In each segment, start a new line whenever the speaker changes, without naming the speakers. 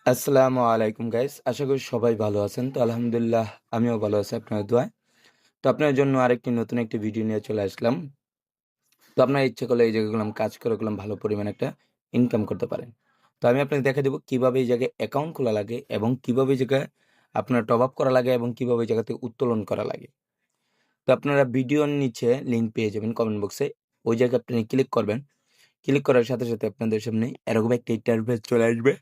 আসসালামু আলাইকুম গাইস। আশা করি সবাই ভালো আছেন। তো আলহামদুলিল্লাহ আমিও ভালো আছি আপনার দোয়ায়। তো আপনার জন্য আরেকটি নতুন একটি ভিডিও নিয়ে চলে আসলাম। তো আপনার ইচ্ছে করলে এই জায়গাগুলো কাজ করে ভালো পরিমাণে একটা ইনকাম করতে পারেন। তো আমি আপনাকে দেখাই দেব কিভাবে এই জায়গায় অ্যাকাউন্ট খোলা লাগে এবং কিভাবে এই জায়গায় আপনার টপ আপ করা লাগে এবং কিভাবে এই জায়গা থেকে উত্তোলন করা লাগে। তো আপনারা ভিডিওর নিচে লিংক পেয়ে যাবেন কমেন্ট বক্সে। ওই জায়গায় আপনি ক্লিক করবেন। ক্লিক করার সাথে, সাথে আপনাদের সামনে এরকম একটা ইন্টারফেস চলে আসবে।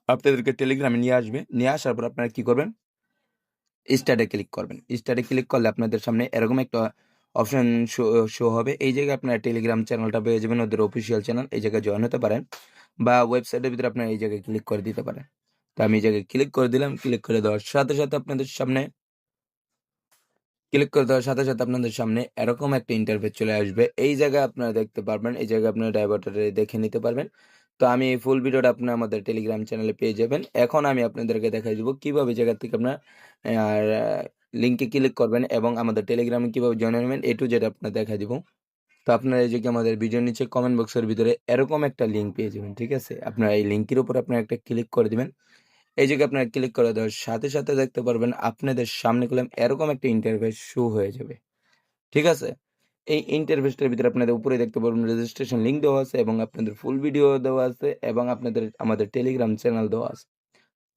আপনাদেরকে টেলিগ্রামে নিয়ে আসবে। নিয়ে আসার পর আপনারা কি করবেন? স্টার্টে ক্লিক করবেন। স্টার্টে ক্লিক করলে আপনাদের সামনে এরকম একটা অপশন শো শো হবে। এই জায়গায় আপনারা টেলিগ্রাম চ্যানেলটা পেয়ে যাবেন, ওদের অফিসিয়াল চ্যানেল। এই জায়গায় জয়েন হতে পারেন বা ওয়েবসাইটের ভিতরে আপনারা এই জায়গায় ক্লিক করে দিতে পারেন। তো আমি এই জায়গায় ক্লিক করে দিলাম। ক্লিক করে দেওয়ার সাথে, সাথে আপনাদের সামনে এরকম একটা ইন্টারফেস চলে আসবে। এই জায়গায় আপনারা দেখতে পারবেন। এই জায়গায় আপনারা ডাইভার্টারে দেখে নিতে পারবেন। তো আমি এই ফুল ভিডিওটা আপনারা আমাদের টেলিগ্রাম চ্যানেলে পেয়ে যাবেন। এখন আমি আপনাদেরকে দেখাই দিব কিভাবে জায়গা থেকে আপনার আর লিংকে ক্লিক করবেন এবং আমাদের টেলিগ্রামে কিভাবে জয়েন হবেন A to Z আপনার দেখাই দিব। তো আপনারা এই যে আমাদের ভিডিওর নিচে কমেন্ট বক্সের ভিতরে এরকম একটা লিংক পেয়ে যাবেন। ঠিক আছে? আপনারা এই লিংকের উপর আপনারা একটা ক্লিক করে দিবেন। এই জায়গায় আপনারা ক্লিক করে দেওয়ার সাথে, সাথে দেখতে পারবেন আপনাদের সামনে এরকম একটা ইন্টারফেস শো হয়ে যাবে। ঠিক আছে? এই ইন্টারফেসটার ভিতরে আপনাদের উপরে দেখতে পারবেন রেজিস্ট্রেশন লিংক দেওয়া আছে এবং আপনাদের ফুল ভিডিও দেওয়া আছে এবং আমাদের টেলিগ্রাম চ্যানেল দেওয়া আছে।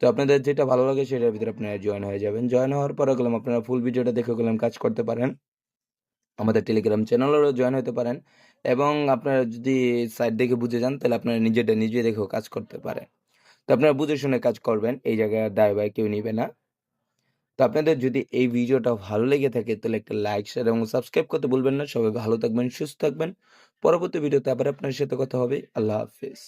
তো আপনাদের যেটা ভালো লাগে সেটার ভিতরে আপনারা জয়েন হয়ে যাবেন। জয়েন হওয়ার পরে আপনারা ফুল ভিডিওটা দেখে কাজ করতে পারেন। আমাদের টেলিগ্রাম চ্যানেলেরও জয়েন হতে পারেন এবং আপনারা যদি সাইট দেখে বুঝে যান তাহলে আপনারা নিজেরটা নিজে দেখেও কাজ করতে পারেন। তো আপনারা বুঝে শুনে কাজ করবেন। এই জায়গায় দায়-ভার কেউ নিবে না। তো আপনাদের যদি এই ভিডিওটা ভালো লেগে থাকে তাহলে একটা লাইক, শেয়ার এবং সাবস্ক্রাইব করতে ভুলবেন না। সবাই ভালো থাকবেন, সুস্থ থাকবেন। পরবর্তী ভিডিওতে আবার আপনার সাথে কথা হবে। আল্লাহ হাফেজ।